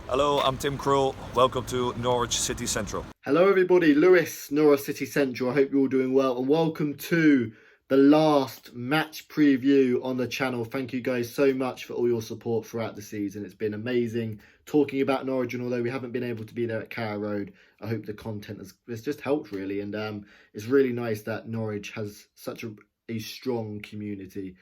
Hello, I'm Tim Krul. Welcome to Norwich City Central. Hello everybody, Lewis, Norwich City Central. I hope you're all doing well and welcome to the last match preview on the channel. Thank you guys so much for all your support throughout the season. It's been amazing talking about Norwich, and although we haven't been able to be there at Carrow Road, I hope the content has just helped really, and it's really nice that Norwich has such a strong community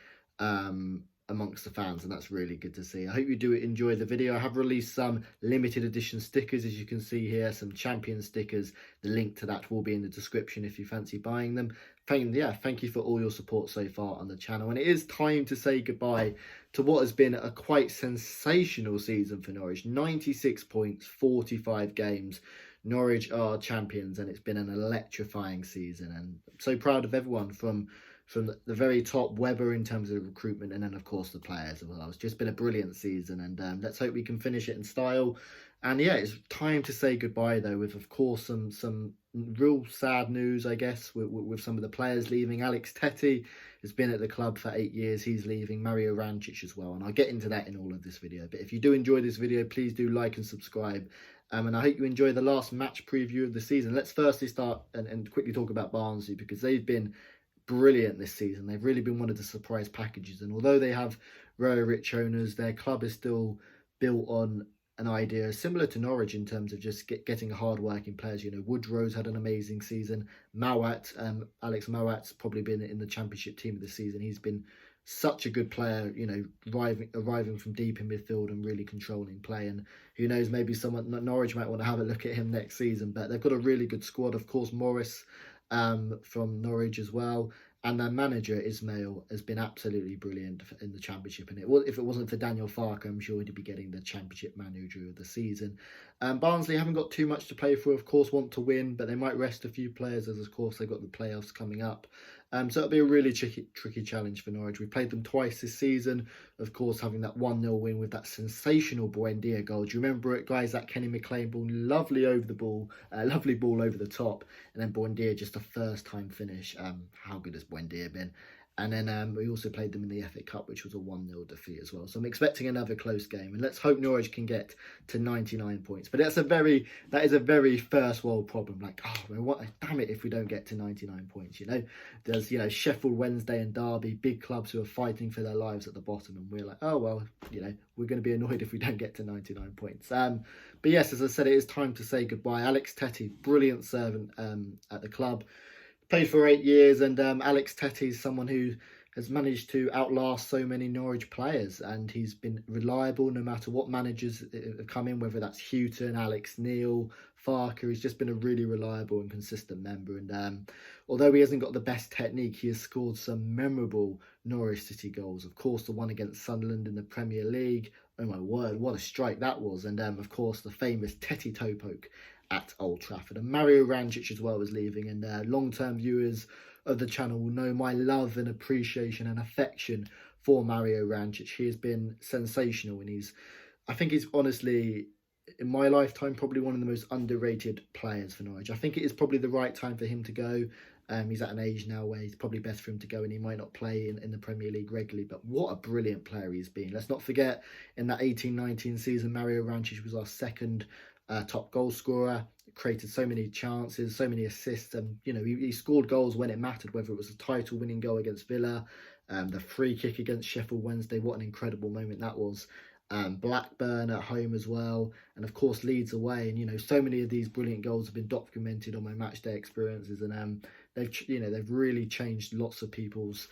amongst the fans, and that's really good to see. I hope you do enjoy the video. I have released some limited edition stickers, as you can see here, some champion stickers. The link to that will be in the description if you fancy buying them. Thank you for all your support so far on the channel, and it is time to say goodbye to what has been a quite sensational season for Norwich. 96 points, 45 games. Norwich are champions, and it's been an electrifying season, and I'm so proud of everyone from the very top, Webber in terms of recruitment, and then of course the players as well. It's just been a brilliant season, and let's hope we can finish it in style. And yeah, it's time to say goodbye though, with of course some real sad news, I guess, with some of the players leaving. Alex Tettey has been at the club for 8 years. He's leaving. Mario Rancic as well, and I'll get into that in all of this video. But if you do enjoy this video, please do like and subscribe. And I hope you enjoy the last match preview of the season. Let's firstly start and quickly talk about Barnsley, because they've been brilliant this season. They've really been one of the surprise packages, and although they have very rich owners, their club is still built on an idea similar to Norwich in terms of just getting hard-working players. You know, Woodrow's had an amazing season. Alex Mowat's probably been in the championship team of the season. He's been such a good player, you know, arriving from deep in midfield and really controlling play. And who knows, maybe someone Norwich might want to have a look at him next season. But they've got a really good squad. Of course, Morris from Norwich as well, and their manager Ismail has been absolutely brilliant in the championship. And if it wasn't for Daniel Farke, I'm sure he'd be getting the championship manager of the season. Barnsley haven't got too much to play for, of course, want to win, but they might rest a few players, as of course they've got the playoffs coming up. So it'll be a really tricky challenge for Norwich. We've played them twice this season, of course, having that 1-0 win with that sensational Buendia goal. Do you remember it, guys? That Kenny McLean ball, lovely ball over the top, and then Buendia just a first-time finish. How good has Buendia been? And then we also played them in the FA Cup, which was a 1-0 defeat as well. So I'm expecting another close game, and let's hope Norwich can get to 99 points. But that is a very first world problem. Like, damn it if we don't get to 99 points. You know, there's Sheffield Wednesday and Derby, big clubs who are fighting for their lives at the bottom, and we're like, oh well, we're going to be annoyed if we don't get to 99 points. But yes, as I said, it is time to say goodbye. Alex Tettey, brilliant servant at the club. Played for 8 years, and Alex Tettey is someone who has managed to outlast so many Norwich players, and he's been reliable no matter what managers have come in, whether that's Houghton, Alex Neil, Farke. He's just been a really reliable and consistent member, and although he hasn't got the best technique, he has scored some memorable Norwich City goals. Of course, the one against Sunderland in the Premier League. Oh my word, what a strike that was. And of course, the famous Tettey toe poke at Old Trafford. And Mario Rancic as well is leaving, and long-term viewers of the channel will know my love and appreciation and affection for Mario Rancic. He has been sensational, and I think he's honestly, in my lifetime, probably one of the most underrated players for Norwich. I think it is probably the right time for him to go. He's at an age now where it's probably best for him to go, and he might not play in the Premier League regularly, but what a brilliant player he's been. Let's not forget, in that 18-19 season, Mario Rancic was our second top goal scorer, created so many chances, so many assists, and he scored goals when it mattered, whether it was a title winning goal against Villa, the free kick against Sheffield Wednesday, what an incredible moment that was, Blackburn at home as well, and of course Leeds away. And so many of these brilliant goals have been documented on my match day experiences, and they've really changed lots of people's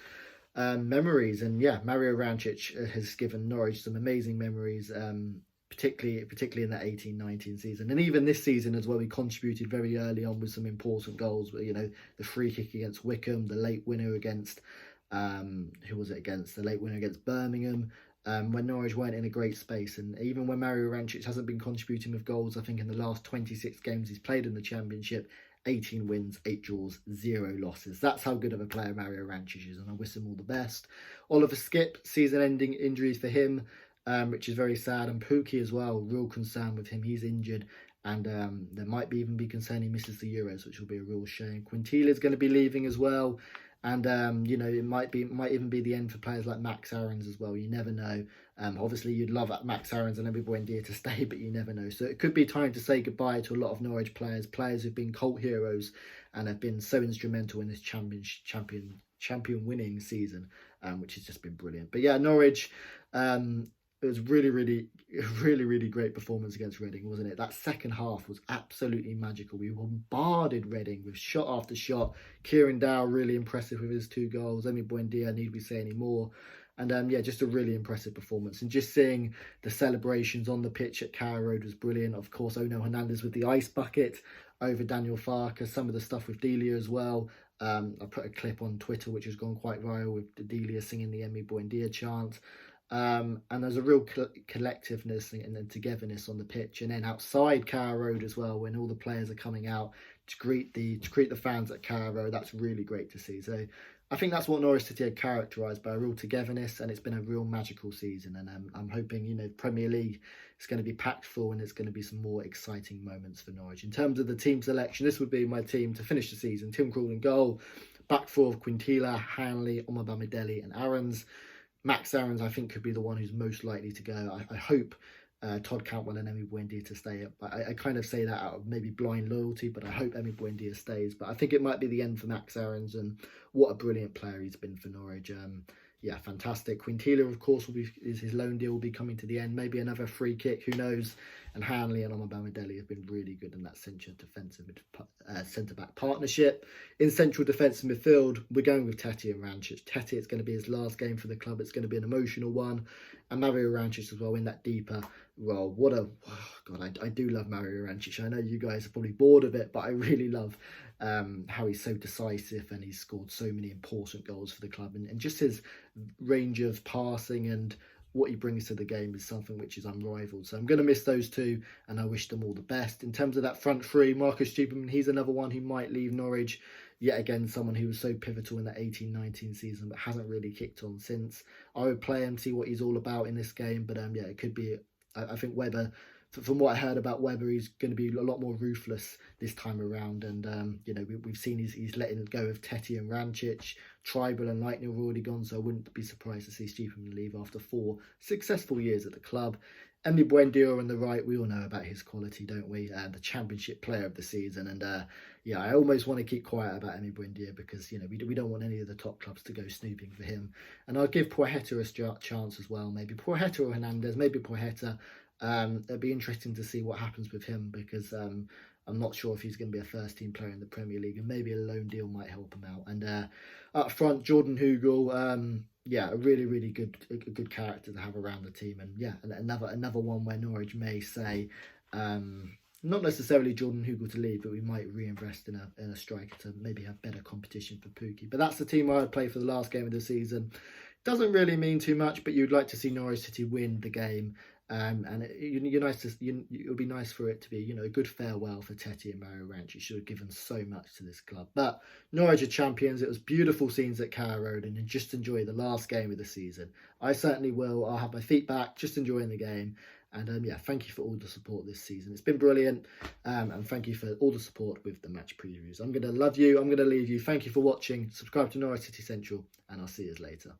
memories. And yeah, Mario Rancic has given Norwich some amazing memories, particularly in that 18-19 season, and even this season as well. He contributed very early on with some important goals, but the free kick against Wickham, the late winner against the late winner against Birmingham, when Norwich weren't in a great space. And even when Mario Rancic hasn't been contributing with goals, I think in the last 26 games he's played in the Championship, 18 wins, 8 draws, 0 losses. That's how good of a player Mario Rancic is, and I wish him all the best. Oliver Skipp, season-ending injuries for him, which is very sad. And Pookie as well, real concern with him. He's injured, and there might even be concern he misses the Euros, which will be a real shame. Quintilla is going to be leaving as well, And it might even be the end for players like Max Aarons as well. You never know. Obviously, you'd love Max Aarons and Emi Buendia to stay, but you never know. So it could be time to say goodbye to a lot of Norwich players who've been cult heroes and have been so instrumental in this champion winning season, which has just been brilliant. But yeah, Norwich. It was really great performance against Reading, wasn't it? That second half was absolutely magical. We bombarded Reading with shot after shot. Kieran Dow really impressive with his 2 goals. Emi Buendia, need we say any more? And just a really impressive performance. And just seeing the celebrations on the pitch at Carrow Road was brilliant. Of course, Ono Hernandez with the ice bucket over Daniel Farke. Some of the stuff with Delia as well. I put a clip on Twitter which has gone quite viral with Delia singing the Emi Buendia chant. And there's a real collectiveness and togetherness on the pitch, and then outside Carrow Road as well, when all the players are coming out to greet the fans at Carrow Road. That's really great to see. So I think that's what Norwich City are characterised by, a real togetherness, and it's been a real magical season. And I'm hoping Premier League is going to be packed full, and there's going to be some more exciting moments for Norwich. In terms of the team selection, this would be my team to finish the season: Tim Krul in goal, back four of Quintilla, Hanley, Omobamidele and Aarons. Max Aarons, I think, could be the one who's most likely to go. I hope Todd Cantwell and Emi Buendia to stay. I kind of say that out of maybe blind loyalty, but I hope Emi Buendia stays. But I think it might be the end for Max Aarons, and what a brilliant player he's been for Norwich. Fantastic. Quintilla, of course, his loan deal will be coming to the end. Maybe another free kick, who knows? And Hanley and Omobamidele have been really good in that centre-back partnership. In central defensive midfield, we're going with Tete and Rancic. Tete, it's going to be his last game for the club. It's going to be an emotional one. And Mario Rancic as well in that deeper role. I do love Mario Rancic. I know you guys are probably bored of it, but I really love how he's so decisive, and he's scored so many important goals for the club, and just his range of passing and what he brings to the game is something which is unrivaled. So I'm going to miss those two, and I wish them all the best. In terms of that front three, Marcus Stuberman, he's another one who might leave Norwich. Yet again, someone who was so pivotal in that 18-19 season, but hasn't really kicked on since. I would play him, see what he's all about in this game. But it could be. I think Webber, from what I heard about Webber, he's going to be a lot more ruthless this time around. And we've seen he's letting go of Tete and Rancic. Tribal and Lightning have already gone, so I wouldn't be surprised to see Stuberman leave after 4 successful years at the club. Emi Buendia on the right, we all know about his quality, don't we? The championship player of the season. And I almost want to keep quiet about Emi Buendia, because we don't want any of the top clubs to go snooping for him. And I'll give Poeta a chance as well. Maybe Poeta or Hernandez, maybe Poeta. It'd be interesting to see what happens with him, because I'm not sure if he's going to be a first team player in the Premier League, and maybe a loan deal might help him out. And up front, Jordan Hugill, a really good character to have around the team. And another one where Norwich may say, not necessarily Jordan Hugill to leave, but we might reinvest in a striker to maybe have better competition for Pukki. But that's the team I would play for the last game of the season. Doesn't really mean too much, but you'd like to see Norwich City win the game. And it would be nice for it to be, a good farewell for Tete and Mario Rancic. Should have given so much to this club. But Norwich are champions. It was beautiful scenes at Carrow Road, and just enjoy the last game of the season. I certainly will. I'll have my feet back, just enjoying the game. And thank you for all the support this season. It's been brilliant. And thank you for all the support with the match previews. I'm going to love you. I'm going to leave you. Thank you for watching. Subscribe to Norwich City Central, and I'll see you later.